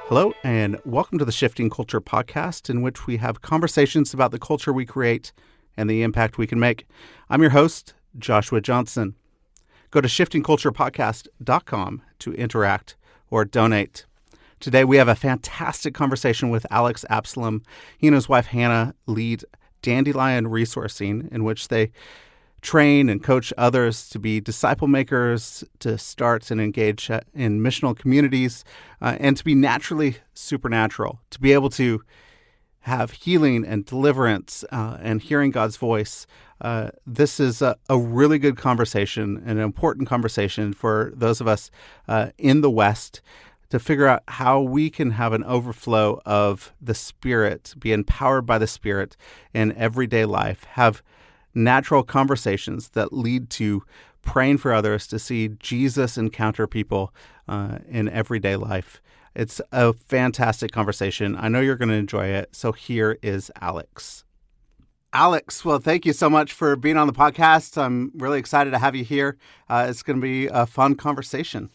Hello, and welcome to the Shifting Culture podcast, in which we have conversations about the culture we create and the impact we can make. I'm your host, Joshua Johnson. Go to shiftingculturepodcast.com to interact or donate. Today, we have a fantastic conversation with Alex Absalom. He and his wife, Hannah, lead Dandelion Resourcing, in which they train and coach others to be disciple makers, to start and engage in missional communities, and to be naturally supernatural, to be able to have healing and deliverance and hearing God's voice. This is a really good conversation, an important conversation for those of us in the West to figure out how we can have an overflow of the Spirit, be empowered by the Spirit in everyday life, have natural conversations that lead to praying for others to see Jesus encounter people in everyday life. It's a fantastic conversation. I know you're going to enjoy it. So here is Alex. Alex, well, thank you so much for being on the podcast. I'm really excited to have you here. It's going to be a fun conversation.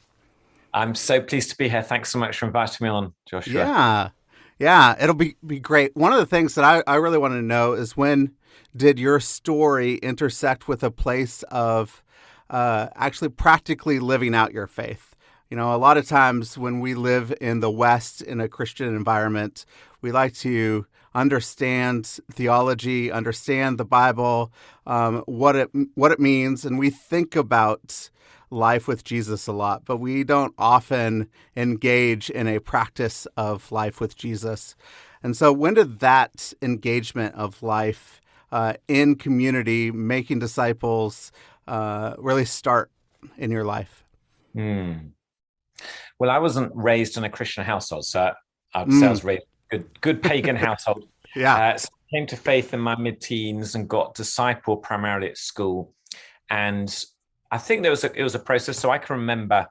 I'm so pleased to be here. Thanks so much for inviting me on, Joshua. Yeah, it'll be great. One of the things that I really want to know is, when did your story intersect with a place of actually practically living out your faith? You know, a lot of times when we live in the West in a Christian environment, we like to understand theology, understand the Bible, what it means, and we think about life with Jesus a lot, but we don't often engage in a practice of life with Jesus. And so when did that engagement of life in community, making disciples, really start in your life? Well, I wasn't raised in a Christian household, so I would say I was raised in a good pagan household. So I came to faith in my mid-teens and got discipled primarily at school. And I think it was a process. So I can remember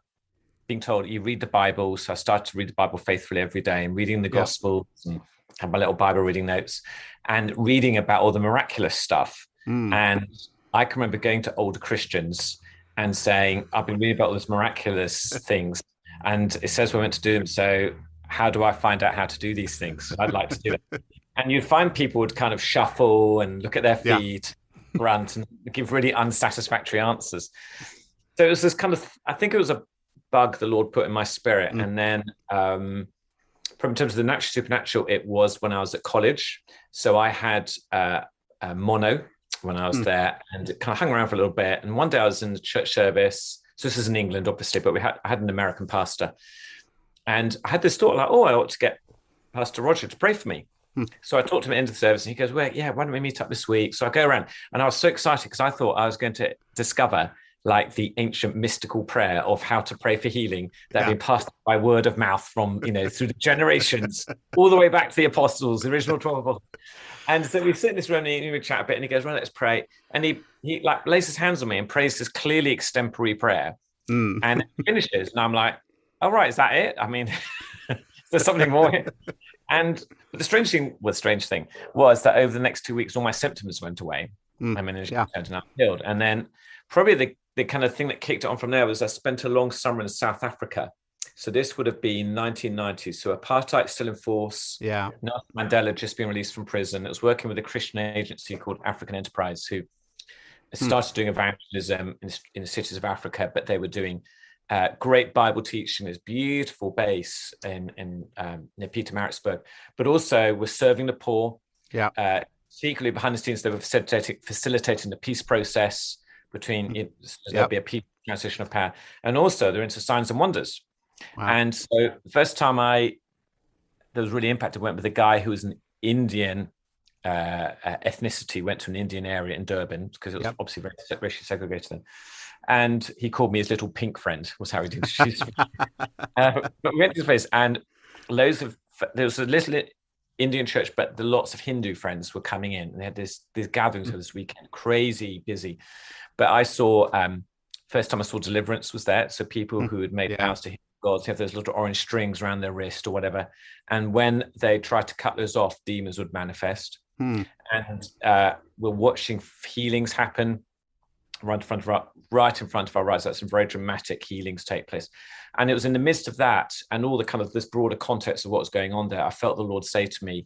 being told, you read the Bible. So I started to read the Bible faithfully every day and reading the Gospels and had my little Bible reading notes and reading about all the miraculous stuff. And I can remember going to older Christians and saying, I've been reading about all these miraculous things. And it says we're meant to do them. So how do I find out how to do these things? I'd like to do it. And you'd find people would kind of shuffle and look at their feet, grunt, and give really unsatisfactory answers. So it was this kind of, I think it was a bug the Lord put in my spirit. And then from terms of the natural supernatural, it was when I was at college. So I had a mono when I was there, and it kind of hung around for a little bit. And one day I was in the church service. So this is in England, obviously, but I had an American pastor. And I had this thought like, I ought to get Pastor Roger to pray for me. So I talked to him at the end of the service, and he goes, well, why don't we meet up this week? So I go around, and I was so excited because I thought I was going to discover like the ancient mystical prayer of how to pray for healing that had been passed by word of mouth from, through the generations, all the way back to the apostles, the original 12 apostles. And so we sit in this room and we chat a bit, and he goes, well, let's pray. And he like lays his hands on me and prays this clearly extempore prayer. And it finishes, and I'm like, all right, is that it? I mean, there's something more here. And the strange thing was that over the next 2 weeks, all my symptoms went away. I mean, turned out healed. And then probably the kind of thing that kicked it on from there was I spent a long summer in South Africa. So this would have been 1990. So apartheid still in force. Nelson Mandela had just been released from prison. It was working with a Christian agency called African Enterprise, who started doing evangelism in the cities of Africa, but they were doing great Bible teaching, this beautiful base in near Pietermaritzburg, but also was serving the poor. Secretly behind the scenes, they were facilitating the peace process between, there'll be a peace transition of power. And also they're into signs and wonders. And so the first time that was really impacted, went with a guy who was an Indian ethnicity, went to an Indian area in Durban, because it was obviously very racially segregated then. And he called me his little pink friend, was how he introduced me. But we went to this place, and there was a little Indian church, but lots of Hindu friends were coming in, and they had these gatherings for this weekend, crazy busy. But I saw, first time I saw deliverance was there. So people who had made vows to gods have those little orange strings around their wrist or whatever. And when they tried to cut those off, demons would manifest. And we're watching healings happen. right in front of our eyes. That's some very dramatic healings take place. And it was in the midst of that and all the kind of this broader context of what was going on there, I felt the Lord say to me,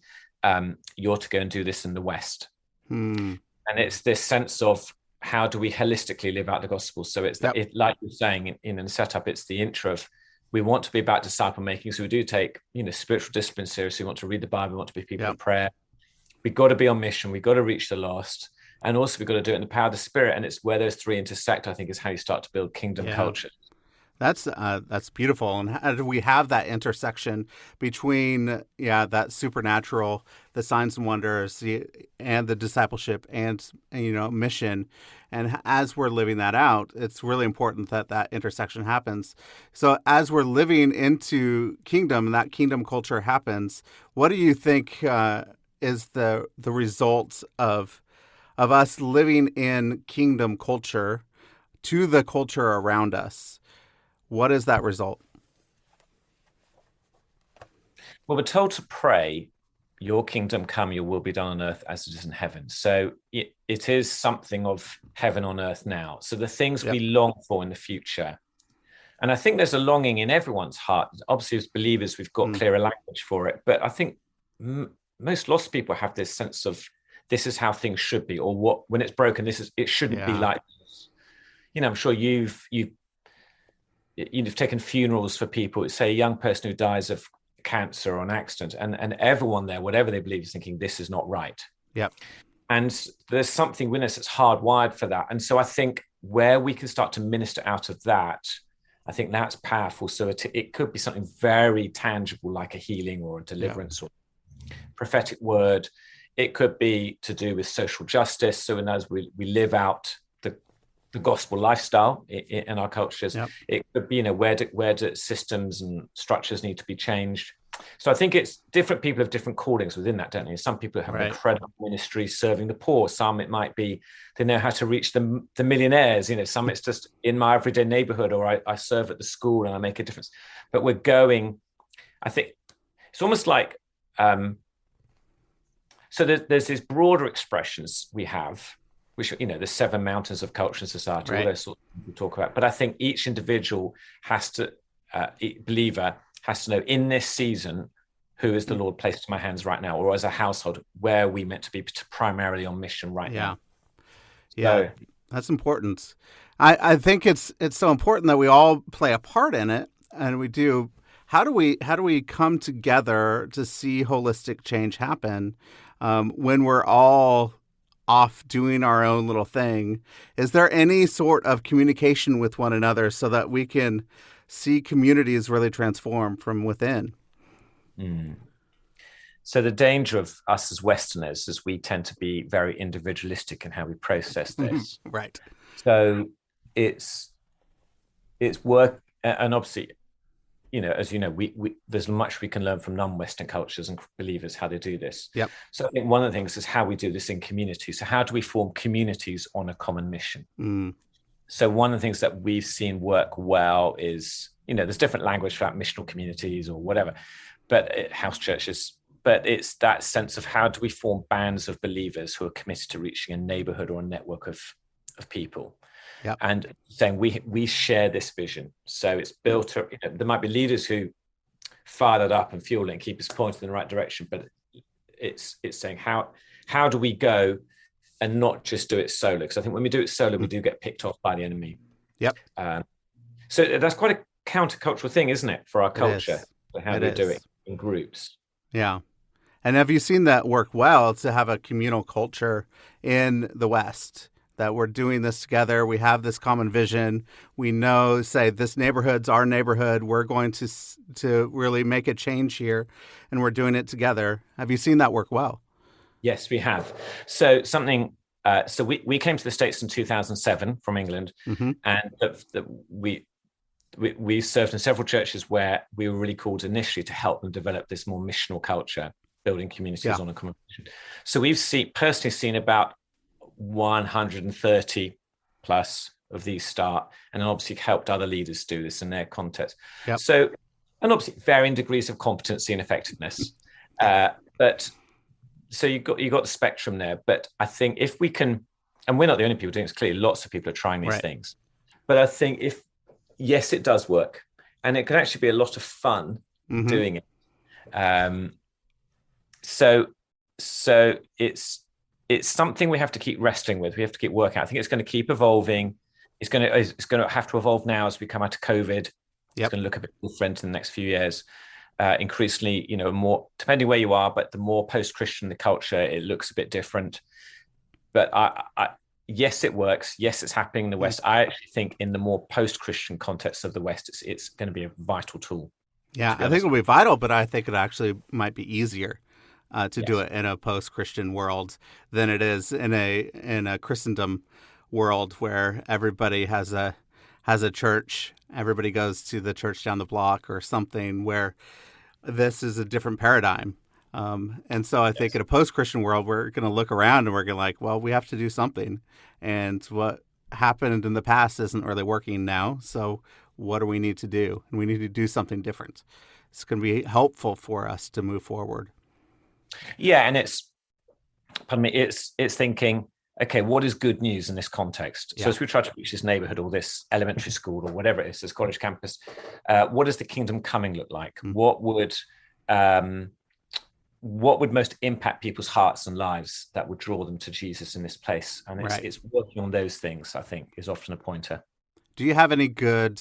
you're to go and do this in the West. And it's this sense of how do we holistically live out the gospel? So it's like you're saying in the setup, it's the intro of we want to be about disciple making. So we do take, spiritual discipline seriously. We want to read the Bible. We want to be people of prayer. We've got to be on mission. We've got to reach the lost. And also we've got to do it in the power of the Spirit. And it's where those three intersect, I think, is how you start to build kingdom culture. That's beautiful. And how do we have that intersection between, that supernatural, the signs and wonders, and the discipleship and mission. And as we're living that out, it's really important that that intersection happens. So as we're living into kingdom and that kingdom culture happens, what do you think is the result of us living in kingdom culture to the culture around us? What is that result? Well, we're told to pray, your kingdom come, your will be done on earth as it is in heaven. So it is something of heaven on earth now. So the things we long for in the future. And I think there's a longing in everyone's heart. Obviously, as believers, we've got clearer language for it. But I think most lost people have this sense of this is how things should be, or when it's broken, it shouldn't be like this. I'm sure you've taken funerals for people, say a young person who dies of cancer or an accident, and everyone there, whatever they believe, is thinking this is not right. And there's something within us that's hardwired for that. And so I think where we can start to minister out of that, I think that's powerful. So it could be something very tangible, like a healing or a deliverance or prophetic word. It could be to do with social justice. So as we live out the gospel lifestyle in our cultures, it could be, where do systems and structures need to be changed? So I think it's different people have different callings within that, don't they? Some people have incredible ministry serving the poor. Some it might be they know how to reach the millionaires. Some it's just in my everyday neighborhood, or I serve at the school and I make a difference. But we're going, I think it's almost like, so there's these broader expressions we have, which, the 7 mountains of culture and society, all those sorts of things we talk about. But I think each individual has to, believer has to know in this season, who is the Lord placed in my hands right now, or as a household, where are we meant to be primarily on mission right now? So, that's important. I think it's so important that we all play a part in it, and we do. How do we come together to see holistic change happen when we're all off doing our own little thing? Is there any sort of communication with one another so that we can see communities really transform from within? So the danger of us as Westerners is we tend to be very individualistic in how we process this. Right. So it's work, and obviously, as we there's much we can learn from non-Western cultures and believers how they do this. So I think one of the things is how we do this in community. So how do we form communities on a common mission? So one of the things that we've seen work well is, there's different language for missional communities or whatever, but house churches. But it's that sense of how do we form bands of believers who are committed to reaching a neighborhood or a network of people. And saying we share this vision. So it's built, there might be leaders who fire that up and fuel it and keep us pointed in the right direction, but it's saying how do we go and not just do it solo? Because I think when we do it solo, we do get picked off by the enemy. So that's quite a countercultural thing, isn't it, for our culture? So how do we do it in groups? And have you seen that work well, to have a communal culture in the West? That we're doing this together. We have this common vision. We know, say, this neighborhood's our neighborhood. We're going to really make a change here, and we're doing it together. Have you seen that work well? Yes, we have. So we came to the States in 2007 from England, and we served in several churches where we were really called initially to help them develop this more missional culture, building communities on a common mission. So we've personally seen about 130 plus of these start, and obviously helped other leaders do this in their context. So, and obviously varying degrees of competency and effectiveness. But so you got the spectrum there. But I think if we can and we're not the only people doing it. It's clearly lots of people are trying these Right. things. But I think yes, it does work, and it can actually be a lot of fun doing it. So it's something we have to keep wrestling with. We have to keep working. I think it's going to keep evolving. It's going to have to evolve now as we come out of COVID. It's going to look a bit different in the next few years. Increasingly, more depending where you are, but the more post-Christian the culture, it looks a bit different. But yes, it works. Yes, it's happening in the West. I actually think in the more post-Christian context of the West, it's going to be a vital tool. Yeah, I think it'll be vital, but I think it actually might be easier to do it in a post-Christian world than it is in a Christendom world where everybody has a church. Everybody goes to the church down the block or something, where this is a different paradigm. And so I think in a post-Christian world, we're going to look around and we're going to like, well, we have to do something. And what happened in the past isn't really working now. So what do we need to do? And we need to do something different. It's going to be helpful for us to move forward. Yeah, and it's thinking, okay, what is good news in this context? So as we try to reach this neighborhood or this elementary school or whatever it is, this college campus, what does the kingdom coming look like? What would most impact people's hearts and lives that would draw them to Jesus in this place? And it's working on those things, I think, is often a pointer. Do you have any good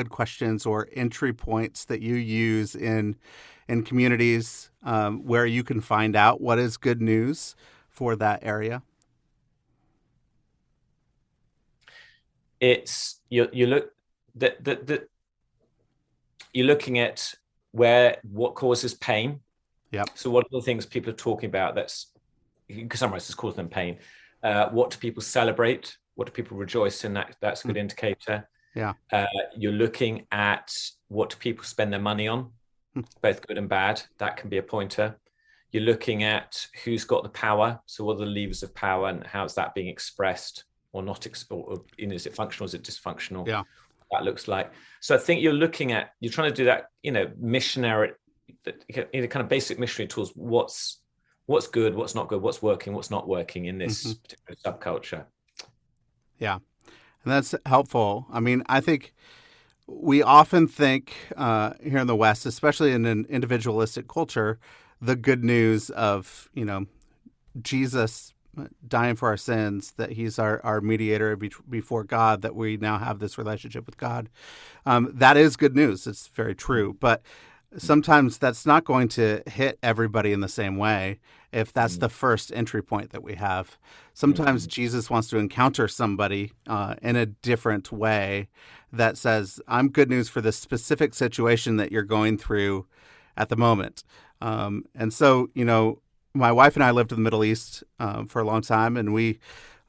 questions or entry points that you use in communities where you can find out what is good news for that area? It's you're looking at what causes pain. Yep. So what are the things people are talking about you can summarize as causing them pain? What do people celebrate? What do people rejoice in? That's a good indicator. Yeah. You're looking at what do people spend their money on, both good and bad. That can be a pointer. You're looking at who's got the power. So what are the levers of power and how's that being expressed or not? Is it functional? Is it dysfunctional? Yeah. That looks like. So I think you're trying to do that, missionary, kind of basic missionary tools. What's good, what's not good, what's working, what's not working in this particular subculture. Yeah, and that's helpful. I mean, I think we often think here in the West, especially in an individualistic culture, the good news of, Jesus dying for our sins, that he's our mediator before God, that we now have this relationship with God. That is good news. It's very true. But sometimes that's not going to hit everybody in the same way if that's the first entry point that we have. Sometimes Jesus wants to encounter somebody in a different way that says, I'm good news for the specific situation that you're going through at the moment. And so, my wife and I lived in the Middle East for a long time, and we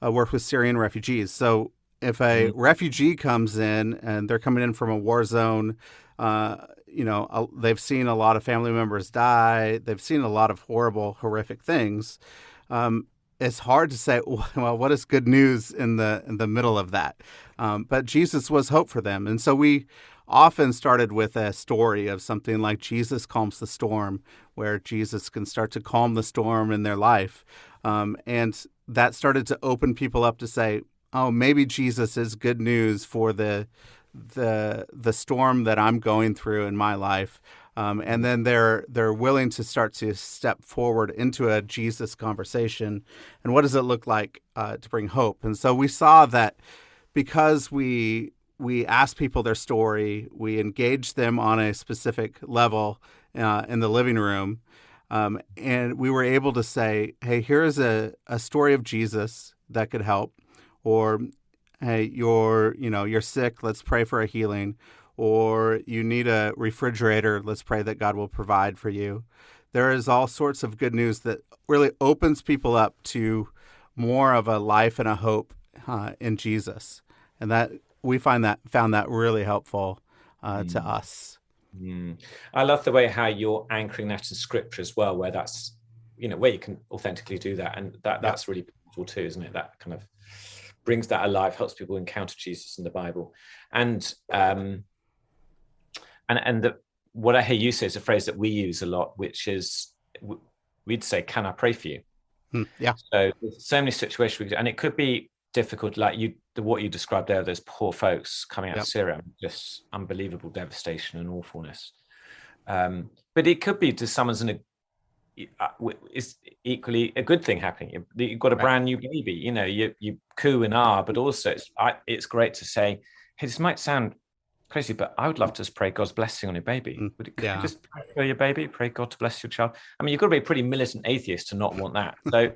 worked with Syrian refugees. So if a refugee comes in and they're coming in from a war zone, they've seen a lot of family members die. They've seen a lot of horrific things. It's hard to say, well, what is good news in the middle of that? But Jesus was hope for them. And so we often started with a story of something like Jesus calms the storm, where Jesus can start to calm the storm in their life. And that started to open people up to say, oh, maybe Jesus is good news for the storm that I'm going through in my life. And then they're willing to start to step forward into a Jesus conversation. And what does it look like to bring hope? And so we saw that because we asked people their story, we engaged them on a specific level in the living room, and we were able to say, hey, here is a story of Jesus that could help. Or, hey, you're sick, let's pray for a healing. Or you need a refrigerator, let's pray that God will provide for you. There is all sorts of good news that really opens people up to more of a life and a hope in Jesus. And that we found that really helpful to us. I love the way how you're anchoring that in scripture as well, where that's, where you can authentically do that. And that's really powerful too, isn't it? That kind of brings that alive, helps people encounter Jesus in the Bible. And what I hear you say is a phrase that we use a lot, which is we'd say, can I pray for you? Yeah. So there's so many situations, and it could be difficult, like what you described there, those poor folks coming out of Syria, just unbelievable devastation and awfulness. But it could be to someone's is equally a good thing happening. You've got a brand new baby, you coo and but also it's great to say, hey, this might sound crazy, but I would love to just pray God's blessing on your baby. Could you just pray for your baby, pray God to bless your child? I mean, you've got to be a pretty militant atheist to not want that. So,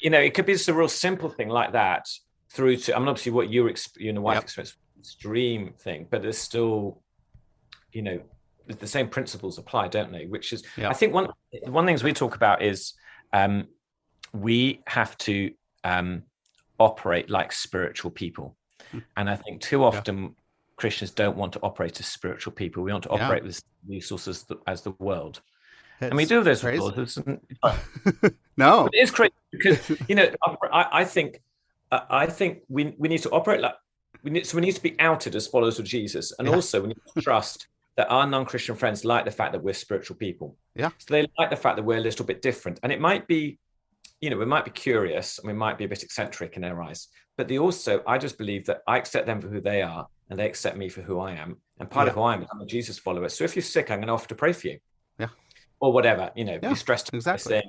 it could be just a real simple thing like that through to, I mean, obviously what you and the wife experience, extreme thing, but there's still, the same principles apply, don't they? Which is, I think one things we talk about is we have to operate like spiritual people. And I think too often Christians don't want to operate as spiritual people. We want to operate with resources as the world. And we do have those resources. No. But it is crazy because, I think we need to operate like, we need to be outed as followers of Jesus. And also we need to trust that our non-Christian friends like the fact that we're spiritual people. Yeah. So they like the fact that we're a little bit different. And it might be, we might be curious and we might be a bit eccentric in their eyes. But I just believe that I accept them for who they are and they accept me for who I am. And part of who I am is I'm a Jesus follower. So if you're sick, I'm going to offer to pray for you. Yeah. Or whatever, you're stressed. Exactly.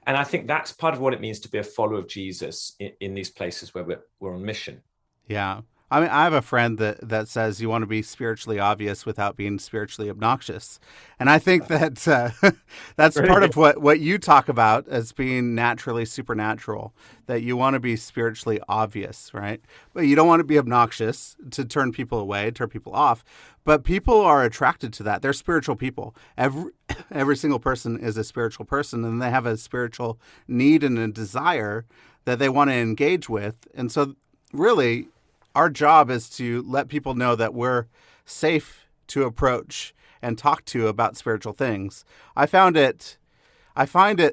And I think that's part of what it means to be a follower of Jesus in these places where we're on mission. Yeah. I mean, I have a friend that says you want to be spiritually obvious without being spiritually obnoxious. And I think that that's part of what you talk about as being naturally supernatural, that you want to be spiritually obvious, right? But you don't want to be obnoxious to turn people away, turn people off. But people are attracted to that. They're spiritual people. Every single person is a spiritual person, and they have a spiritual need and a desire that they want to engage with. And so really, our job is to let people know that we're safe to approach and talk to about spiritual things. I find it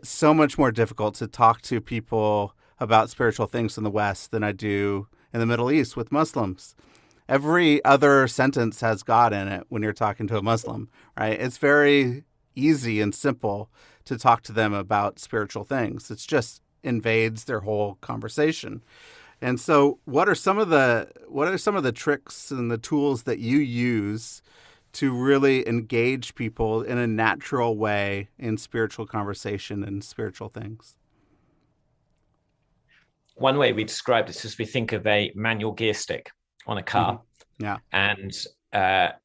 so much more difficult to talk to people about spiritual things in the West than I do in the Middle East with Muslims. Every other sentence has God in it when you're talking to a Muslim, right? It's very easy and simple to talk to them about spiritual things. It just invades their whole conversation. And so what are some of the tricks and the tools that you use to really engage people in a natural way in spiritual conversation and spiritual things? One way we describe this is we think of a manual gear stick on a car. Mm-hmm. Yeah. And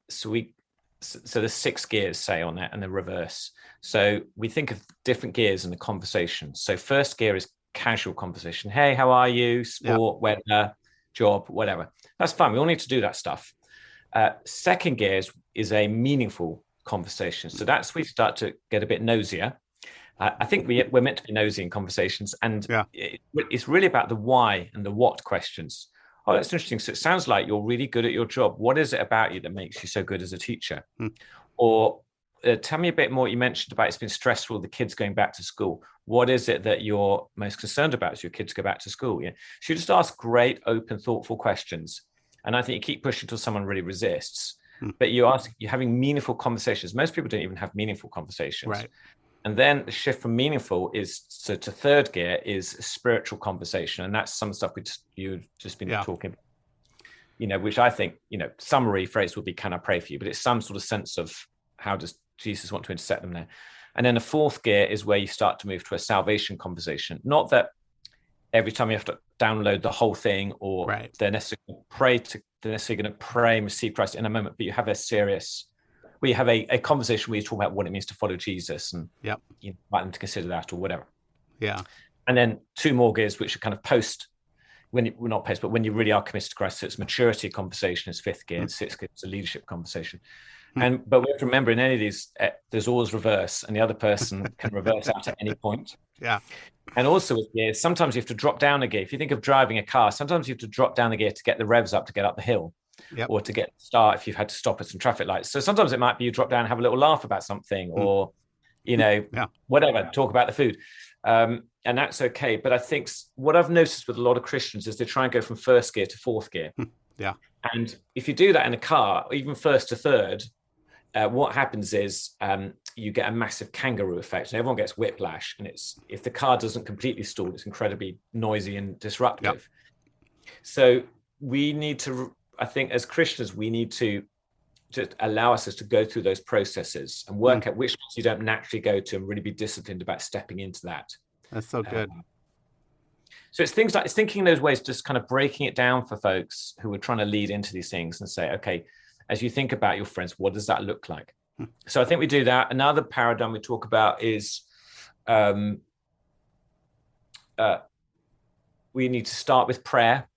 so there's 6 gears, say, on that, and the reverse. So we think of different gears in the conversation. So first gear is casual conversation. Hey, how are you? Sport, weather, job, whatever. That's fine. We all need to do that stuff. Second gear is a meaningful conversation. So that's we start to get a bit nosier. I think we're meant to be nosy in conversations, and it's really about the why and the what questions. Oh, that's interesting. So it sounds like you're really good at your job. What is it about you that makes you so good as a teacher? Or tell me a bit more. You mentioned about it's been stressful, the kids going back to school. What is it that you're most concerned about as your kids go back to school? So you just ask great, open, thoughtful questions. And I think you keep pushing until someone really resists. But you're having meaningful conversations. Most people don't even have meaningful conversations. Right. And then the shift from meaningful to third gear is spiritual conversation. And that's some stuff you've just been talking about, which I think, summary phrase would be, can I pray for you? But it's some sort of sense of how does Jesus want to intersect them there? And then the fourth gear is where you start to move to a salvation conversation. Not that every time you have to download the whole thing or they're necessarily going to pray and receive Christ in a moment, but you have a conversation where you talk about what it means to follow Jesus and you invite them to consider that or whatever. Yeah. And then 2 more gears, which are kind of when you really are committed to Christ. So it's maturity conversation is 5th gear, and 6th gear is a leadership conversation. But we have to remember in any of these, there's always reverse, and the other person can reverse out at any point. Yeah. And also with gears, sometimes you have to drop down a gear. If you think of driving a car, sometimes you have to drop down a gear to get the revs up to get up the hill, or to get start if you've had to stop at some traffic lights. So sometimes it might be you drop down and have a little laugh about something, or whatever, talk about the food. And that's okay. But I think what I've noticed with a lot of Christians is they try and go from 1st gear to 4th gear. Yeah. And if you do that in a car, even 1st to 3rd, what happens is you get a massive kangaroo effect, and everyone gets whiplash. And if the car doesn't completely stall, it's incredibly noisy and disruptive. Yep. So we need to, I think, as Christians, we need to allow ourselves to go through those processes and work out which ones you don't naturally go to, and really be disciplined about stepping into that. That's so good. So it's things like, it's thinking in those ways, just kind of breaking it down for folks who are trying to lead into these things and say, okay, as you think about your friends, what does that look like? So I think we do that. Another paradigm we talk about is we need to start with prayer.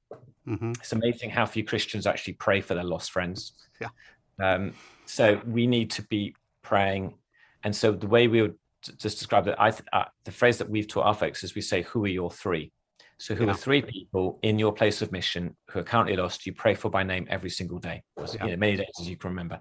It's amazing how few Christians actually pray for their lost friends. Yeah. So we need to be praying. And so the way we would just describe it, the phrase that we've taught our folks is we say, who are your three? So who are three people in your place of mission who are currently lost, you pray for by name every single day, many days as you can remember.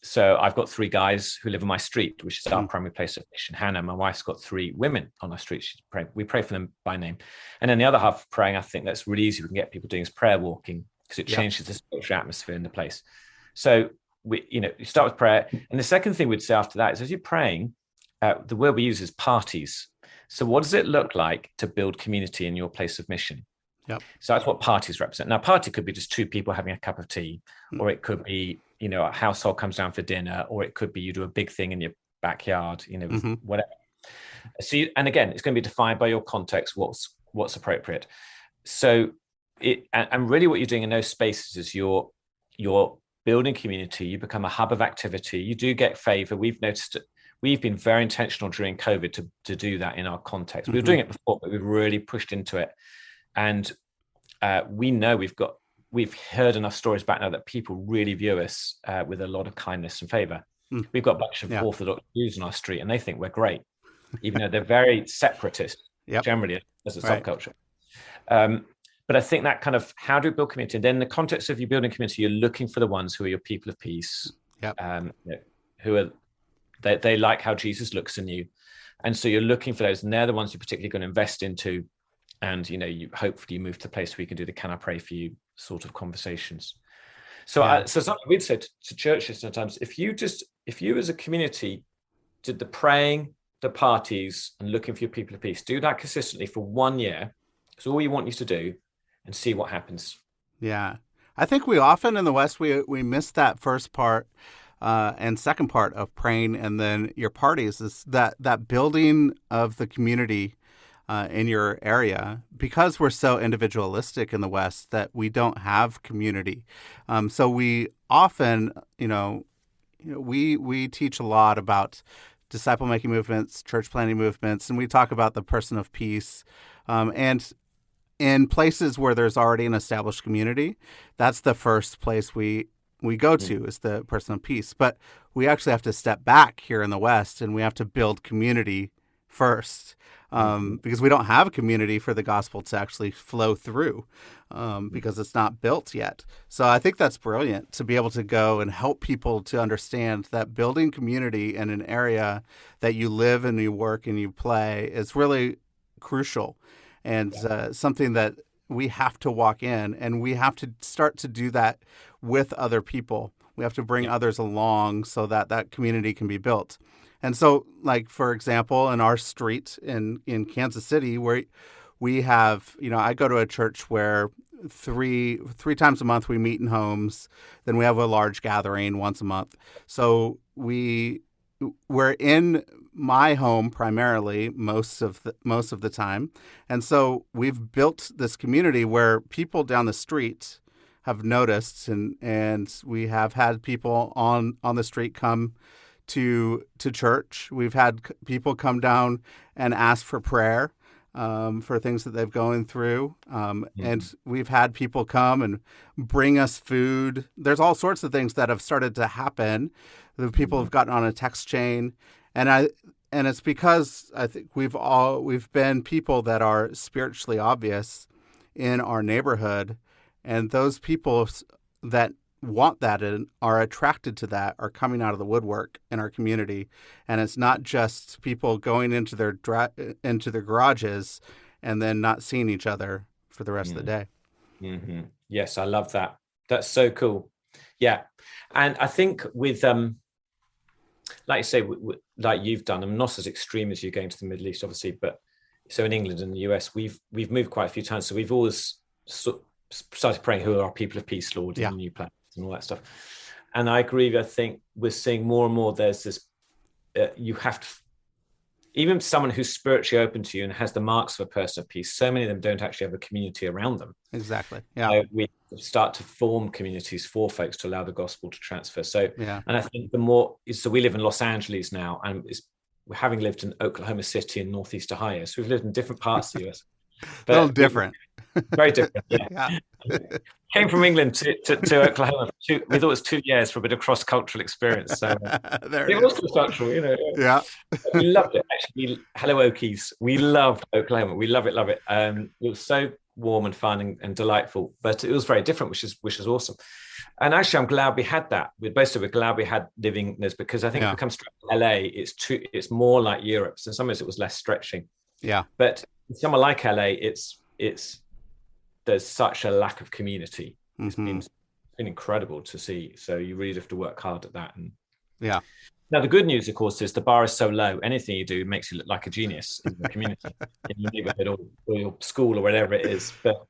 So I've got three guys who live on my street, which is our primary place of mission. Hannah, my wife's got three women on our street. We pray for them by name. And then the other half of praying, I think that's really easy. We can get people doing is prayer walking, because it changes the spiritual atmosphere in the place. So you start with prayer. And the second thing we'd say after that is, as you're praying, the word we use is parties. So what does it look like to build community in your place of mission? Yep. So that's what parties represent. Now, party could be just two people having a cup of tea, or it could be, a household comes down for dinner, or it could be you do a big thing in your backyard, whatever. So, and again, it's going to be defined by your context, what's appropriate. So and really what you're doing in those spaces is you're building community. You become a hub of activity. You do get favor. We've noticed it. We've been very intentional during COVID to do that in our context. We were doing it before, but we've really pushed into it. And we know we've heard enough stories back now that people really view us with a lot of kindness and favor. We've got a bunch of Orthodox Jews on our street, and they think we're great, even though they're very separatist generally as a subculture. But I think that kind of, how do we build community? And then in the context of you building community, you're looking for the ones who are your people of peace, who are, they like how Jesus looks in you. And so you're looking for those, and they're the ones you're particularly going to invest into. And, you hopefully you move to a place where you can do the "can I pray for you" sort of conversations. So, so something we'd say to churches sometimes, if you as a community did the praying, the parties, and looking for your people of peace, do that consistently for 1 year. It's all we want you to do, and see what happens. Yeah. I think we often in the West, we miss that first part and second part of praying, and then your parties, is that building of the community in your area, because we're so individualistic in the West that we don't have community. So we often, we teach a lot about disciple-making movements, church planting movements, and we talk about the person of peace. And in places where there's already an established community, that's the first place we go to, is the person of peace. But we actually have to step back here in the West, and we have to build community first, because we don't have a community for the gospel to actually flow through, because it's not built yet. So I think that's brilliant to be able to go and help people to understand that building community in an area that you live and you work and you play is really crucial, and something that we have to walk in, and we have to start to do that with other people. We have to bring others along so that that community can be built. And so, like, for example, in our street in Kansas City, where we have, I go to a church where three times a month we meet in homes. Then we have a large gathering once a month. So we're in my home primarily most of the time. And so we've built this community where people down the street have noticed, and we have had people on the street come to church. We've had people come down and ask for prayer for things that they've going through. And we've had people come and bring us food. There's all sorts of things that have started to happen. The people have gotten on a text chain, and it's because I think we've been people that are spiritually obvious in our neighborhood, and those people that want that and are attracted to that are coming out of the woodwork in our community. And it's not just people going into their garages and then not seeing each other for the rest of the day. Yes, I love that. That's so cool. Yeah. And I think with, like you say, like you've done, I'm not as extreme as you going to the Middle East, obviously, but so in England and the US, we've moved quite a few times. So we've always started praying, who are our people of peace, Lord, in the new plans and all that stuff. And I agree. I think we're seeing more and more, there's this, you have to, even someone who's spiritually open to you and has the marks of a person of peace, so many of them don't actually have a community around them. Exactly. Yeah. So we start to form communities for folks to allow the gospel to transfer. So, and I think the more, so we live in Los Angeles now, and having lived in Oklahoma City and Northeast Ohio, so we've lived in different parts of the US. But a little different. Very different, yeah. Came from England to Oklahoma. We thought it was 2 years for a bit of cross-cultural experience. So it was cross-cultural, you know. Yeah. We loved it. Actually, hello Okies. We loved Oklahoma. We love it. It was so warm and fun and delightful, but it was very different, which is awesome. And actually, I'm glad we had that. We're glad we had living this, because I think if it comes to LA, it's more like Europe. So in some ways, it was less stretching. Yeah. But somewhere like LA, there's such a lack of community. It's been incredible to see. So you really have to work hard at that. And now the good news, of course, is the bar is so low. Anything you do makes you look like a genius in the community, in your neighborhood or your school or whatever it is. But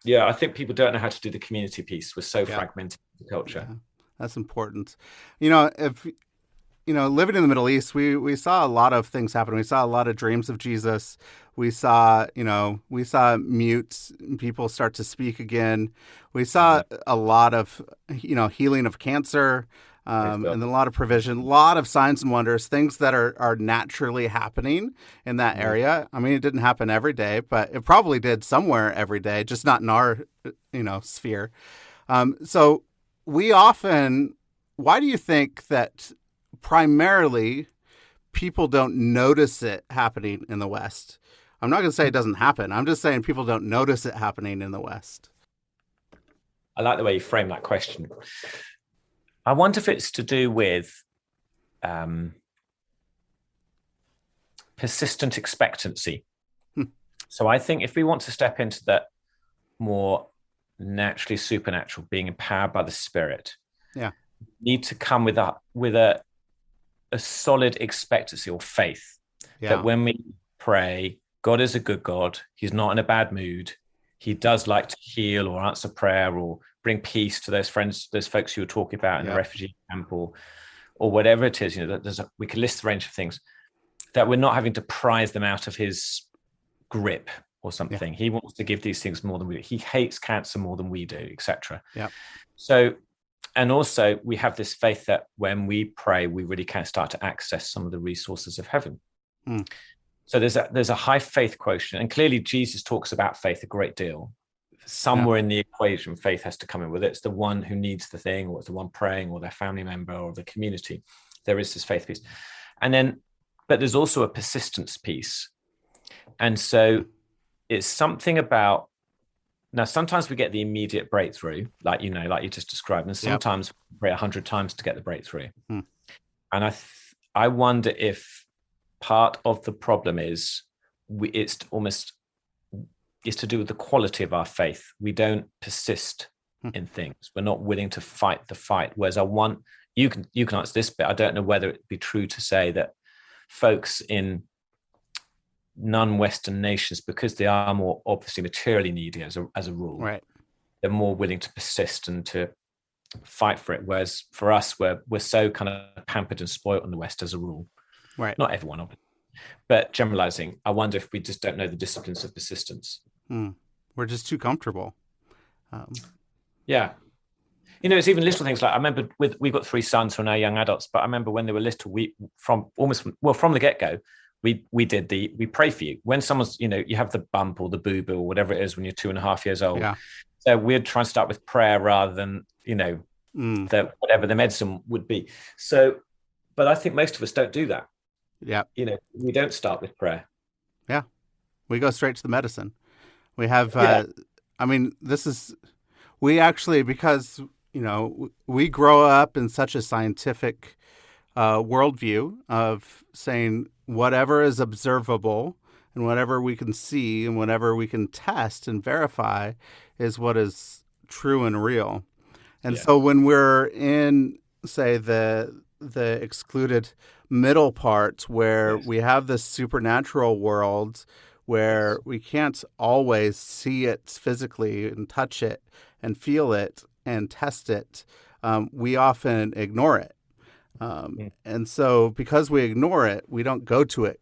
I think people don't know how to do the community piece. We're so fragmented in the culture. Yeah. That's important. Living in the Middle East, we saw a lot of things happen. We saw a lot of dreams of Jesus. We saw mute people start to speak again. We saw a lot of, healing of cancer, and a lot of provision, a lot of signs and wonders, things that are naturally happening in that area. I mean, it didn't happen every day, but it probably did somewhere every day, just not in our, sphere. So why do you think that primarily people don't notice it happening in the West? I'm not going to say it doesn't happen. I'm just saying people don't notice it happening in the West. I like the way you frame that question. I wonder if it's to do with persistent expectancy. So I think if we want to step into that more naturally supernatural, being empowered by the Spirit, we need to come with a solid expectancy or faith that when we pray, God is a good God. He's not in a bad mood. He does like to heal or answer prayer or bring peace to those friends, those folks you were talking about in the refugee camp or whatever it is. We can list the range of things that we're not having to prise them out of his grip or something. He wants to give these things more than we do. He hates cancer more than we do, etc. So, and also we have this faith that when we pray, we really can start to access some of the resources of heaven. So there's a high faith quotient, and clearly Jesus talks about faith a great deal. Somewhere in the equation, faith has to come in, whether it's the one who needs the thing, or it's the one praying, or their family member, or the community. There is this faith piece, but there's also a persistence piece, and so it's something about. Now, sometimes we get the immediate breakthrough, like you just described, and sometimes we pray 100 times to get the breakthrough. And I wonder if part of the problem is it's to do with the quality of our faith. We don't persist in things. We're not willing to fight the fight. Whereas you can answer this bit. I don't know whether it'd be true to say that folks in non-Western nations, because they are more obviously materially needy as a rule, they're more willing to persist and to fight for it. Whereas for us, we're so kind of pampered and spoiled in the West as a rule. Not everyone of it, but generalizing, I wonder if we just don't know the disciplines of persistence. We're just too comfortable. It's even little things like, I remember we've got 3 sons who are now young adults, but I remember when they were little, from the get-go, we pray for you. When someone's, you have the bump or the boo-boo or whatever it is when you're 2.5 years old. So we'd try and start with prayer rather than, whatever the medicine would be. So, but I think most of us don't do that. We don't start with prayer. We go straight to the medicine. We have, we actually, because, we grow up in such a scientific worldview of saying whatever is observable and whatever we can see and whatever we can test and verify is what is true and real. And so when we're in, say, the excluded middle part where we have this supernatural world where we can't always see it physically and touch it and feel it and test it, we often ignore it. And so because we ignore it, we don't go to it.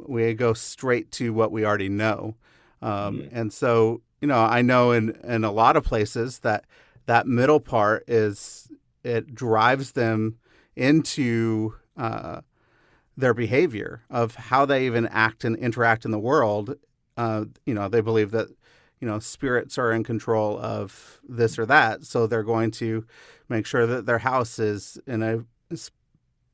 We go straight to what we already know. And so, I know in a lot of places that middle part it drives them into their behavior of how they even act and interact in the world. They believe that, spirits are in control of this or that. So they're going to make sure that their house is in a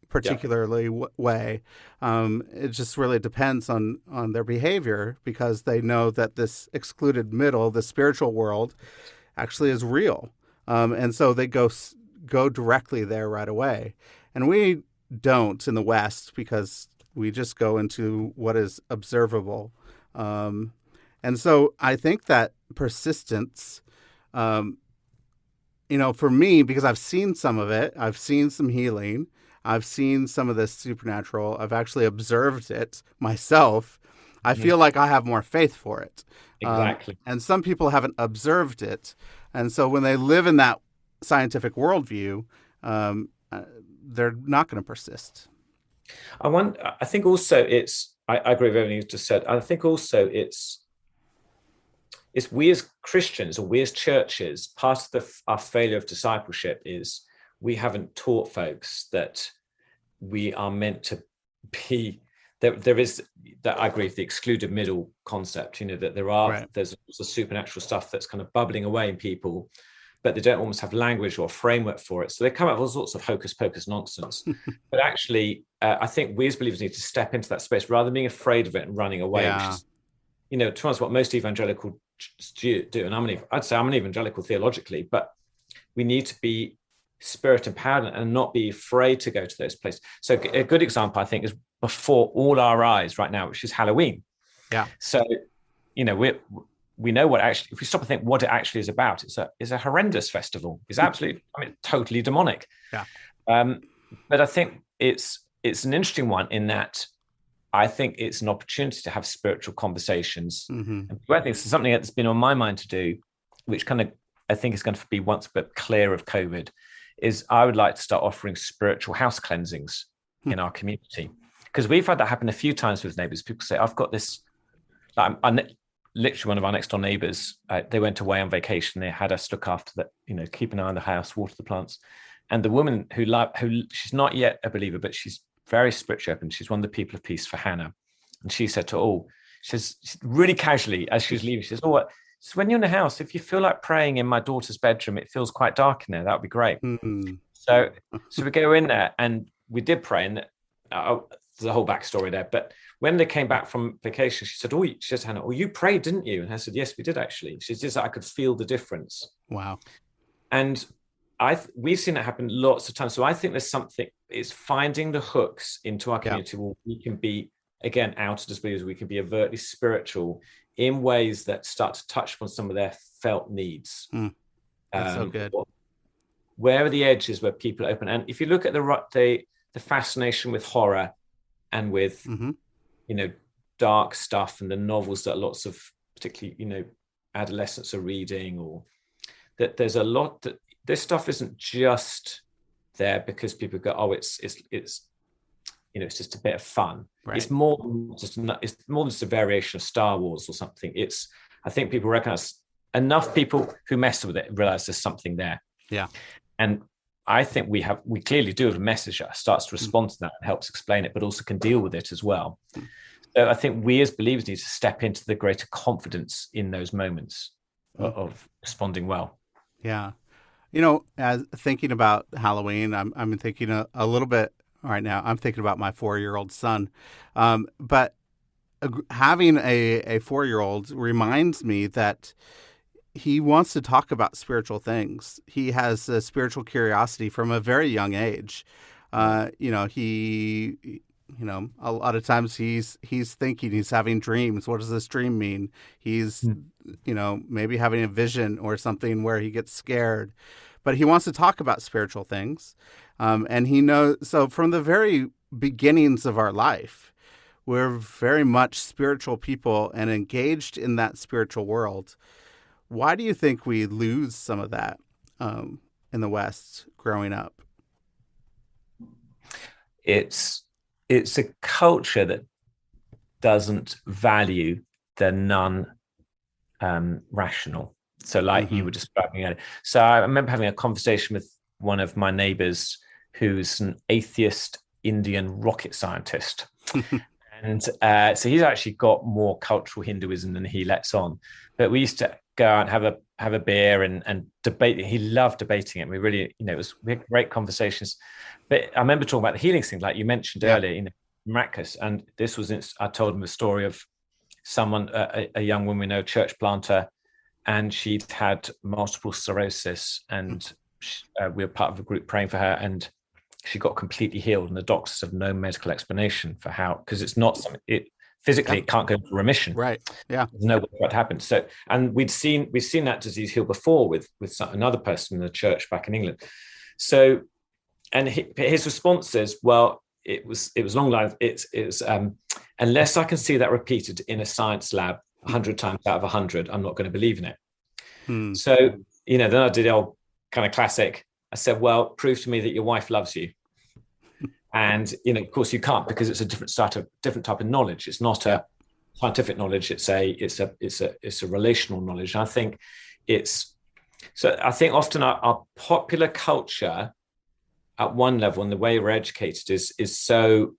particularly way. It just really depends on their behavior because they know that this excluded middle, the spiritual world, actually is real. And so they go directly there right away. And we don't in the West because we just go into what is observable. And so I think that persistence, for me, because I've seen some of it, I've seen some healing, I've seen some of this supernatural, I've actually observed it myself. I feel like I have more faith for it. Exactly. And some people haven't observed it. And so when they live in that scientific worldview, they're not going to persist. I think also I agree with everything you just said. I think also it's we as Christians or we as churches, part of our failure of discipleship is we haven't taught folks that we are meant to be. There is that, I agree with the excluded middle concept, that there's supernatural stuff that's kind of bubbling away in people, but they don't almost have language or framework for it. So they come up with all sorts of hocus pocus nonsense. But actually, I think we as believers need to step into that space rather than being afraid of it and running away, which is, to be honest, what most evangelical do. And I'd say I'm an evangelical theologically, but we need to be spirit empowered and not be afraid to go to those places. So a good example, I think, is before all our eyes right now, which is Halloween. Yeah. So, we know what actually, if we stop and think what it actually is about, it's a horrendous festival. It's absolutely, totally demonic. Yeah. But I think it's an interesting one in that I think it's an opportunity to have spiritual conversations. And I think it's something that's been on my mind to do, which kind of, I think is going to be once a bit clear of COVID, is I would like to start offering spiritual house cleansings in our community. Because we've had that happen a few times with neighbors. People say, I've got this, literally one of our next door neighbors, they went away on vacation. They had us look after that, keep an eye on the house, water the plants. And the woman who she's not yet a believer, but she's very spiritually open. She's one of the people of peace for Hannah. And she said to all, she says really casually as she was leaving, she says, so when you're in the house, if you feel like praying in my daughter's bedroom, it feels quite dark in there. That would be great. So we go in there and we did pray. And there's a whole backstory there. But when they came back from vacation, she said, Hannah, you prayed, didn't you? And I said, yes, we did actually. She said, I could feel the difference. Wow. And we've seen that happen lots of times. So I think there's something, it's finding the hooks into our community where we can be, again, out as believers, we can be overtly spiritual in ways that start to touch upon some of their felt needs. That's so good. Where are the edges where people open? And if you look at the fascination with horror and with, dark stuff and the novels that lots of particularly, adolescents are reading, or that there's a lot that this stuff isn't just there because people go, it's just a bit of fun. Right. It's more than just a variation of Star Wars or something. I think people recognize, enough people who mess with it realize there's something there. Yeah. And I think we clearly do have a message that starts to respond to that and helps explain it, but also can deal with it as well. So I think we as believers need to step into the greater confidence in those moments of responding well. Yeah. As thinking about Halloween, I'm thinking a little bit right now. I'm thinking about my 4-year-old son. But having a 4-year-old reminds me that he wants to talk about spiritual things. He has a spiritual curiosity from a very young age. A lot of times he's thinking, he's having dreams. What does this dream mean? He's, maybe having a vision or something where he gets scared. but he wants to talk about spiritual things. And he knows, so from the very beginnings of our life, we're very much spiritual people and engaged in that spiritual world. Why do you think we lose some of that in the West growing up? It's a culture that doesn't value the non-rational. So like you were describing earlier. So I remember having a conversation with one of my neighbors who's an atheist Indian rocket scientist. And so he's actually got more cultural Hinduism than he lets on. But we used to go out and have a beer and debate. He loved debating it. We really, we had great conversations. But I remember talking about the healing thing, like you mentioned earlier, miraculous. And this was, I told him a story of someone, a young woman we know, church planter, and she'd had multiple sclerosis, and we were part of a group praying for her, and she got completely healed. And the doctors have no medical explanation for how, because it's not something, physically it can't go into remission. Right. Yeah. There's no way what happened. So, and we've seen that disease heal before with another person in the church back in England. So, and his response is, well, it was long lines. It's unless I can see that repeated in a science lab 100 times out of 100, I'm not going to believe in it. So, then I did the old kind of classic. I said, well, prove to me that your wife loves you. And, of course you can't, because it's a different type of knowledge. It's not a scientific knowledge. It's a relational knowledge. And I think often our popular culture at one level, and the way we're educated is so,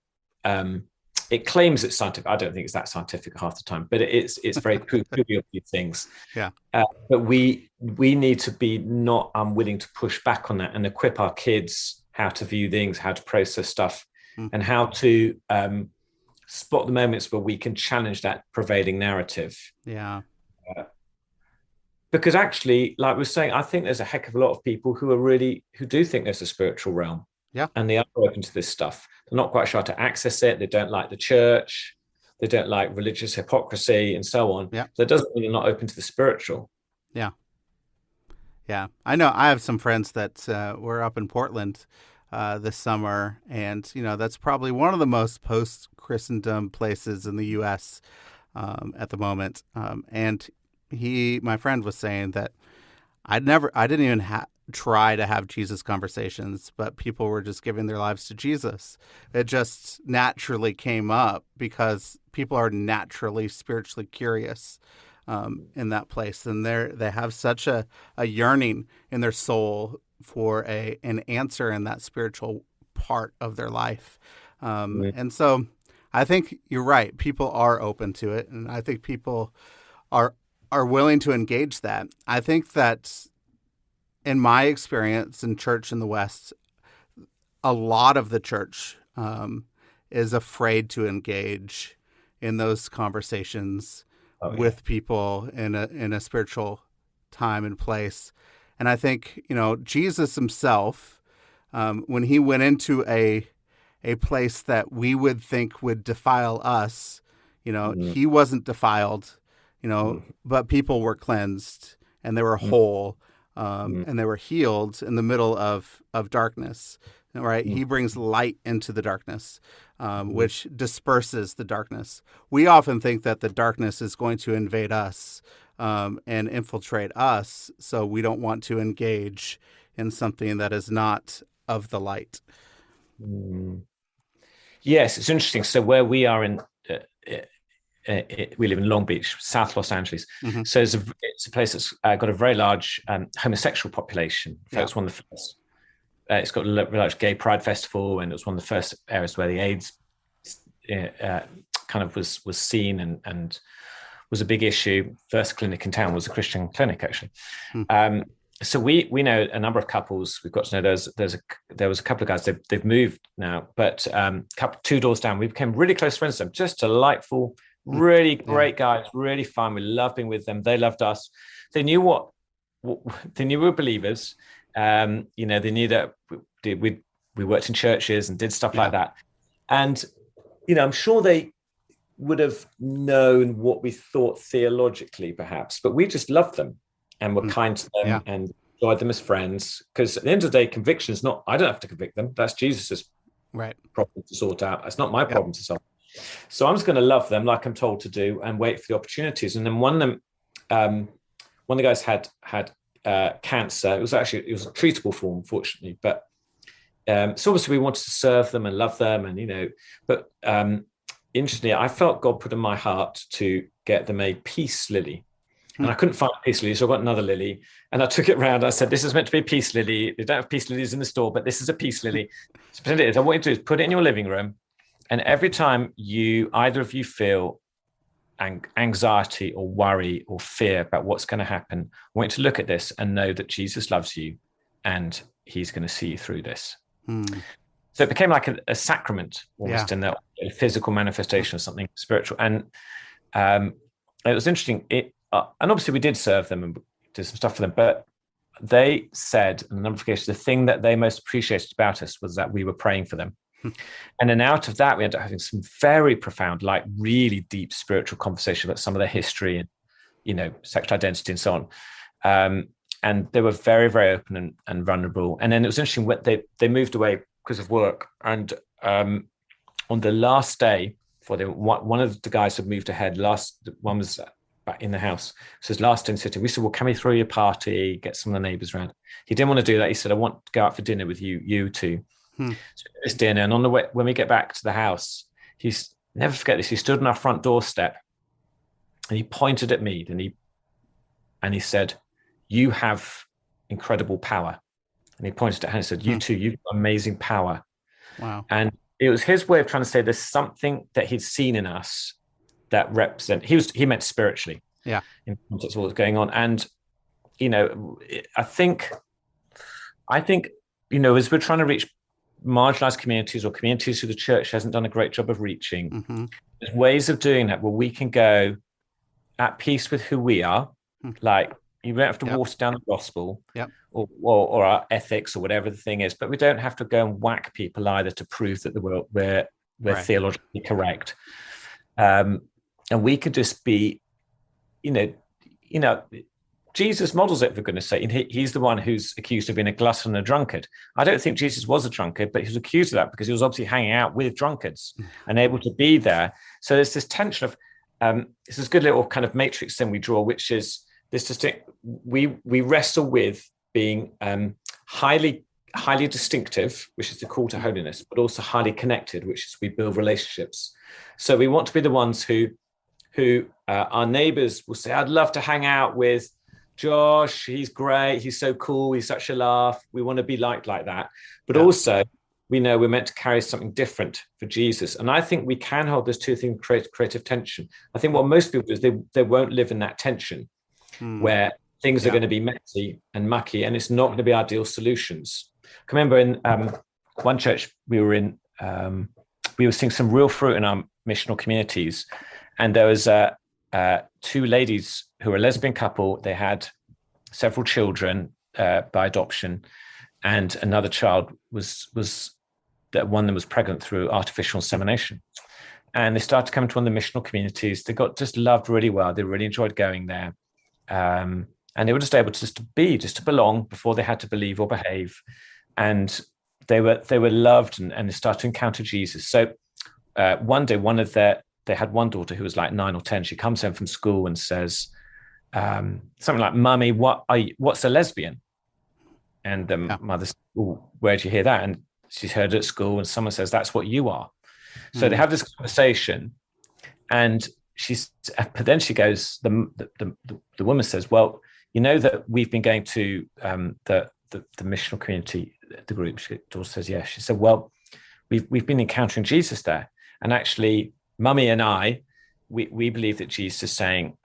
it claims it's scientific. I don't think it's that scientific half the time, but it's very poo-poo of these things. Yeah. But we need to be not unwilling to push back on that and equip our kids how to view things, how to process stuff, and how to spot the moments where we can challenge that prevailing narrative. Yeah. Because actually, like we were saying, I think there's a heck of a lot of people who do think there's a spiritual realm. Yeah. And they are open to this stuff. They're not quite sure how to access it. They don't like the church. They don't like religious hypocrisy and so on. Yeah. So it doesn't mean they're not open to the spiritual. Yeah. Yeah. I know I have some friends that were up in Portland this summer, and, that's probably one of the most post-Christendom places in the U.S. At the moment. And my friend was saying that I didn't even try to have Jesus conversations, but people were just giving their lives to Jesus. It just naturally came up because people are naturally spiritually curious in that place. And they have such a yearning in their soul for an answer in that spiritual part of their life. And so I think you're right. People are open to it. And I think people are willing to engage that. I think that in my experience in church in the West, a lot of the church is afraid to engage in those conversations with people in a spiritual time and place. And I think, Jesus himself, when he went into a place that we would think would defile us, he wasn't defiled, but people were cleansed and they were whole. And they were healed in the middle of darkness, right? He brings light into the darkness, which disperses the darkness. We often think that the darkness is going to invade us and infiltrate us, so we don't want to engage in something that is not of the light. Yes, it's interesting. So where we are we live in Long Beach, South Los Angeles. So it's a place that's got a very large homosexual population. So it's one of the first. It's got a very large gay pride festival, and it was one of the first areas where the AIDS kind of was seen and was a big issue. First clinic in town was a Christian clinic, actually. So we know a number of couples. We've got to know there was a couple of guys. They've moved now, but two doors down, we became really close friends with them. Just delightful. Really great guys, really fun. We loved being with them. They loved us. They knew they knew we were believers. They knew that we worked in churches and did stuff like that. And, I'm sure they would have known what we thought theologically, perhaps, but we just loved them and were kind to them. And enjoyed them as friends, because at the end of the day, conviction is not, I don't have to convict them. That's Jesus's problem to sort out. It's not my problem to solve. So I'm just going to love them like I'm told to do and wait for the opportunities. And then one of the guys had cancer. It was a treatable form, fortunately, but so obviously we wanted to serve them and love them, and but interestingly, I felt God put in my heart to get them a peace lily. And I couldn't find a peace lily, so I got another lily, and I took it round. I said, "This is meant to be a peace lily. They don't have peace lilies in the store, but this is a peace lily." So pretend it is. I want you to do is put it in your living room, and every time either of you feel anxiety or worry or fear about what's going to happen, I want you to look at this and know that Jesus loves you, and He's going to see you through this. So it became like a sacrament, almost in that a physical manifestation of something spiritual, and it was interesting. And obviously we did serve them and did some stuff for them, but they said, on a number of occasions, the thing that they most appreciated about us was that we were praying for them. And then out of that, we ended up having some very profound, like really deep spiritual conversation about some of their history and, sexual identity and so on. And they were very, very open and vulnerable. And then it was interesting when they moved away because of work. And on the last day, one of the guys had moved ahead. One was back in the house. So his last day in sitting, we said, "Well, can we throw you a party, get some of the neighbours around?" He didn't want to do that. He said, "I want to go out for dinner with you two." So this dinner, and on the way, when we get back to the house, he's never forget this. He stood on our front doorstep, and he pointed at me, and he said, "You have incredible power." And he pointed at her and said, "You two, you've got amazing power." Wow! And it was his way of trying to say there's something that he'd seen in us that represent. He meant spiritually, in context of what was going on. And I think as we're trying to reach marginalized communities or communities who the church hasn't done a great job of reaching, there's ways of doing that where we can go at peace with who we are. Like, you don't have to water down the gospel or our ethics or whatever the thing is, but we don't have to go and whack people either to prove that we're theologically correct. And we could just be, Jesus models it, for goodness sake. And he's the one who's accused of being a glutton and a drunkard. I don't think Jesus was a drunkard, but he was accused of that because he was obviously hanging out with drunkards and able to be there. So there's this tension of, it's this good little kind of matrix thing we draw, which is this distinct, we wrestle with being highly distinctive, which is the call to holiness, but also highly connected, which is we build relationships. So we want to be the ones who our neighbors will say, "I'd love to hang out with Josh. He's great. He's so cool. He's such a laugh." We want to be liked like that. But also, we know we're meant to carry something different for Jesus. And I think we can hold those two things, creative tension. I think what most people do is they won't live in that tension where things are going to be messy and mucky, and it's not going to be ideal solutions. I remember in one church we were in, we were seeing some real fruit in our missional communities. And there was two ladies who were a lesbian couple. They had several children by adoption, and another child was that one of them was pregnant through artificial insemination. And they started to come to one of the missional communities. They got just loved really well. They really enjoyed going there. And they were just able to just to belong before they had to believe or behave. And they were loved and they started to encounter Jesus. So one day, they had one daughter who was like 9 or 10. She comes home from school and says something like, "Mummy, what's a lesbian?" And the mother says, "Where'd you hear that?" And she's heard it at school, and someone says, "That's what you are." So they have this conversation, and but then she goes, the woman says, "Well, you know that we've been going to the missional community, the group." She daughter says, "Yes." She said, "Well, we've been encountering Jesus there, and actually, Mummy and I, we believe that Jesus is saying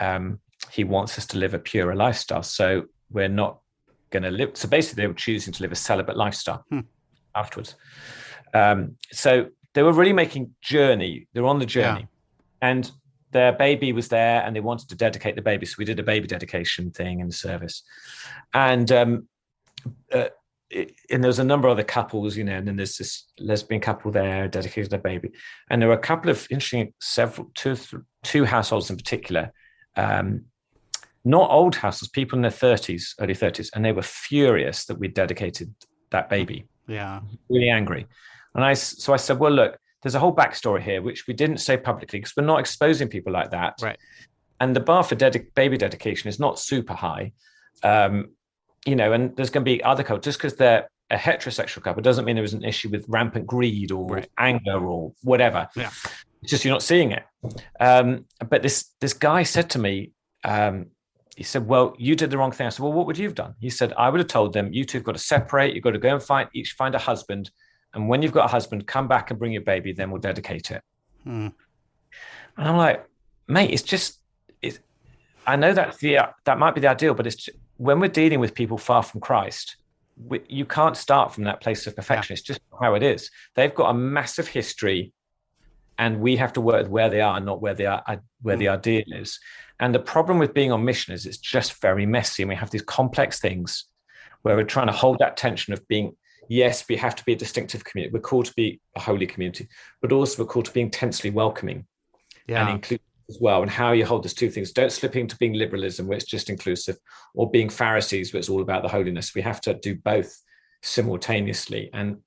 he wants us to live a purer lifestyle. So we're not going to live." So basically, they were choosing to live a celibate lifestyle afterwards. So they were really making journey. They were on the journey, and their baby was there, and they wanted to dedicate the baby. So we did a baby dedication thing in the service, and there was a number of other couples, and then there's this lesbian couple there dedicated to their baby. And there were a couple of interesting, two households in particular, not old households, people in their 30s, early 30s, and they were furious that we dedicated that baby. Yeah. Really angry. And so I said, well, look, there's a whole backstory here, which we didn't say publicly because we're not exposing people like that. Right. And the bar for baby dedication is not super high. You know, and there's going to be other couples, just because they're a heterosexual couple doesn't mean there was an issue with rampant greed or anger or whatever. Yeah. It's just you're not seeing it. But this guy said to me, he said, well, you did the wrong thing. I said, well, what would you have done? He said, I would have told them, you two have got to separate. You've got to go and each find a husband. And when you've got a husband, come back and bring your baby, then we'll dedicate it. And I'm like, mate, I know that might be the ideal, but when we're dealing with people far from Christ, you can't start from that place of perfection. Yeah. It's just how it is. They've got a massive history, and we have to work with where they are, not where the ideal is. And the problem with being on mission is it's just very messy, and we have these complex things where we're trying to hold that tension of being, yes, we have to be a distinctive community. We're called to be a holy community, but also we're called to be intensely welcoming and inclusive as well. And how you hold those two things. Don't slip into being liberalism where it's just inclusive, or being Pharisees where it's all about the holiness. We have to do both simultaneously. And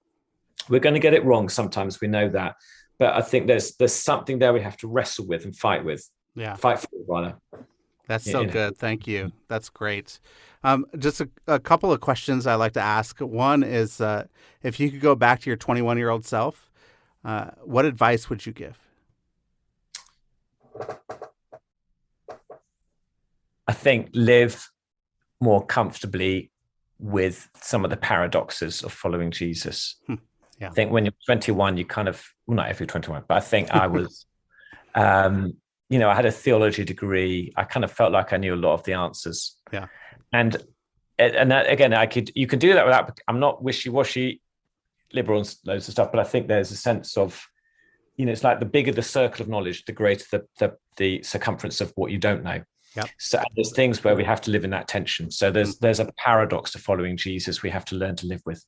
we're going to get it wrong sometimes. We know that. But I think there's something there we have to wrestle with and fight with. Yeah. Fight for it, rather. That's so good. Thank you. That's great. Just a couple of questions I like to ask. One is, if you could go back to your 21-year-old self, what advice would you give? I think live more comfortably with some of the paradoxes of following Jesus. Yeah. I think when you're 21, you kind of, well, not every 21, but I think I was, you know, I had a theology degree. I kind of felt like I knew a lot of the answers. Yeah. And that, again, you can do that without, I'm not wishy-washy liberal and loads of stuff, but I think there's a sense of, you know, it's like the bigger the circle of knowledge, the greater the circumference of what you don't know. Yep. So there's things where we have to live in that tension. So there's a paradox to following Jesus we have to learn to live with.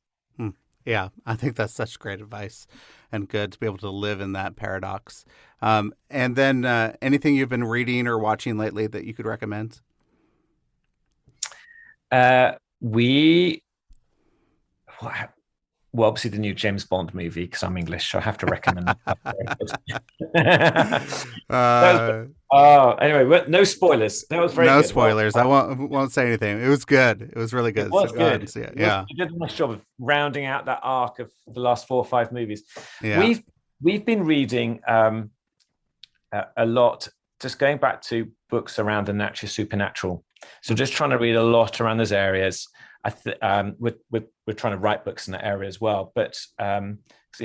Yeah, I think that's such great advice, and good to be able to live in that paradox. And then anything you've been reading or watching lately that you could recommend? Well, obviously the new James Bond movie, because I'm English, so I have to recommend that. Anyway, no spoilers. That was very good. No spoilers. I won't say anything. It was good. It was really good. It was good. Yeah. You did a nice job of rounding out that arc of the last 4 or 5 movies. Yeah. We've been reading a lot, just going back to books around the natural supernatural. So just trying to read a lot around those areas. We're trying to write books in that area as well. But you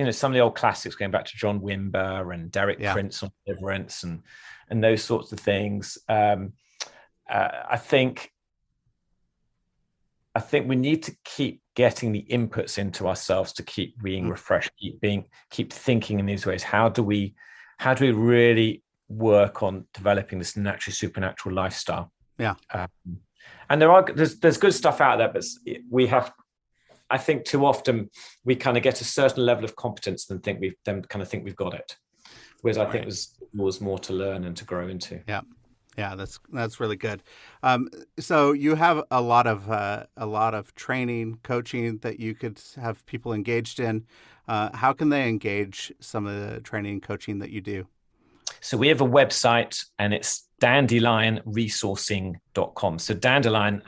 know, some of the old classics, going back to John Wimber and Derek Prince on deliverance and those sorts of things. I think we need to keep getting the inputs into ourselves to keep being refreshed, keep thinking in these ways. How do we really work on developing this natural supernatural lifestyle? Yeah. And there's good stuff out there, but I think too often we kind of get a certain level of competence and think we've got it. Whereas I think there's more to learn and to grow into. Yeah, that's really good. So you have a lot of training, coaching that you could have people engaged in. How can they engage some of the training and coaching that you do? So we have a website, and it's dandelionresourcing.com. So dandelion,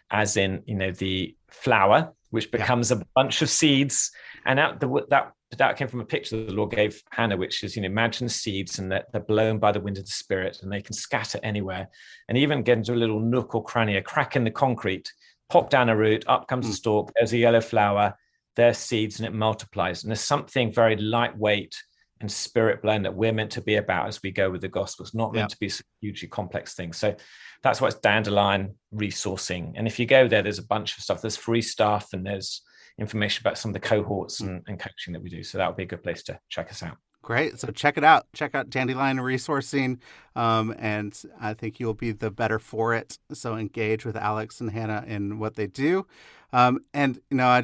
as in, you know, the flower, which becomes a bunch of seeds, and that came from a picture that the Lord gave Hannah, which is, you know, imagine seeds and that they're blown by the wind of the Spirit, and they can scatter anywhere, and even get into a little nook or cranny, a crack in the concrete, pop down a root, up comes a stalk, there's a yellow flower, there's seeds, and it multiplies. And there's something very lightweight and spirit blend that we're meant to be about as we go with the gospel. It's not meant to be a hugely complex thing. So that's why it's Dandelion Resourcing. And if you go there, there's a bunch of stuff. There's free stuff, and there's information about some of the cohorts and coaching that we do. So that would be a good place to check us out. Great. So check it out. Check out Dandelion Resourcing. And I think you'll be the better for it. So engage with Alex and Hannah in what they do. And, you know,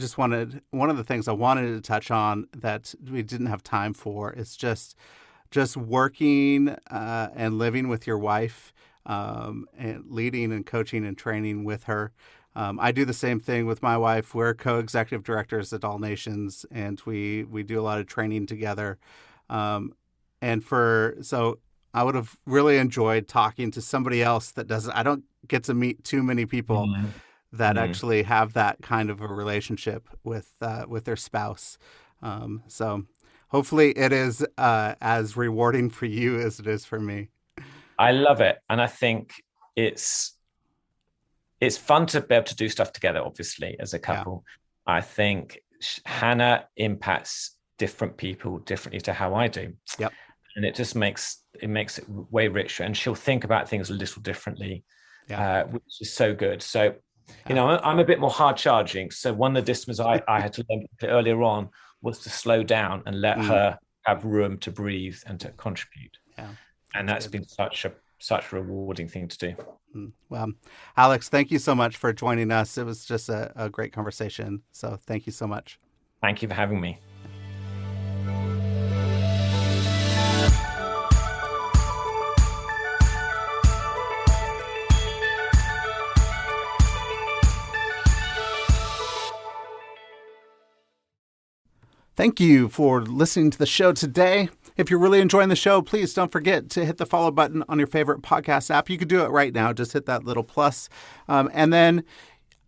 one of the things I wanted to touch on that we didn't have time for is just just working and living with your wife, and leading and coaching and training with her. I do the same thing with my wife. We're co-executive directors at All Nations, and we do a lot of training together. So I would have really enjoyed talking to somebody else that doesn't. I don't get to meet too many people that actually have that kind of a relationship with their spouse. So hopefully it is as rewarding for you as it is for me. I love it, and I think it's fun to be able to do stuff together, obviously, as a couple. Yeah. I think Hannah impacts different people differently to how I do. Yep. And it just makes it way richer. And she'll think about things a little differently, which is so good. So, I'm a bit more hard charging. So one of the disciplines I had to learn earlier on was to slow down and let her have room to breathe and to contribute. Yeah. And that's been such a rewarding thing to do. Well, Alex, thank you so much for joining us. It was just a great conversation. So thank you so much. Thank you for having me. Thank you for listening to the show today. If you're really enjoying the show, please don't forget to hit the follow button on your favorite podcast app. You could do it right now. Just hit that little plus. And then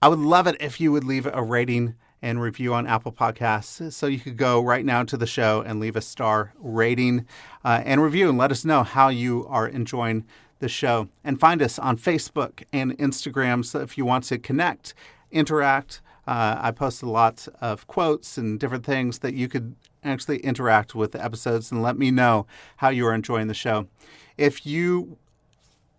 I would love it if you would leave a rating and review on Apple Podcasts. So you could go right now to the show and leave a star rating and review and let us know how you are enjoying the show. And find us on Facebook and Instagram. So if you want to connect, interact, I post a lot of quotes and different things that you could actually interact with the episodes and let me know how you are enjoying the show. If you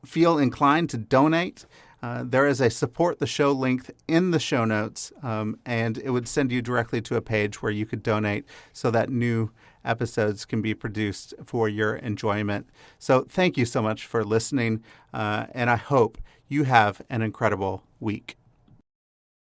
feel inclined to donate, there is a support the show link in the show notes, and it would send you directly to a page where you could donate so that new episodes can be produced for your enjoyment. So thank you so much for listening, and I hope you have an incredible week.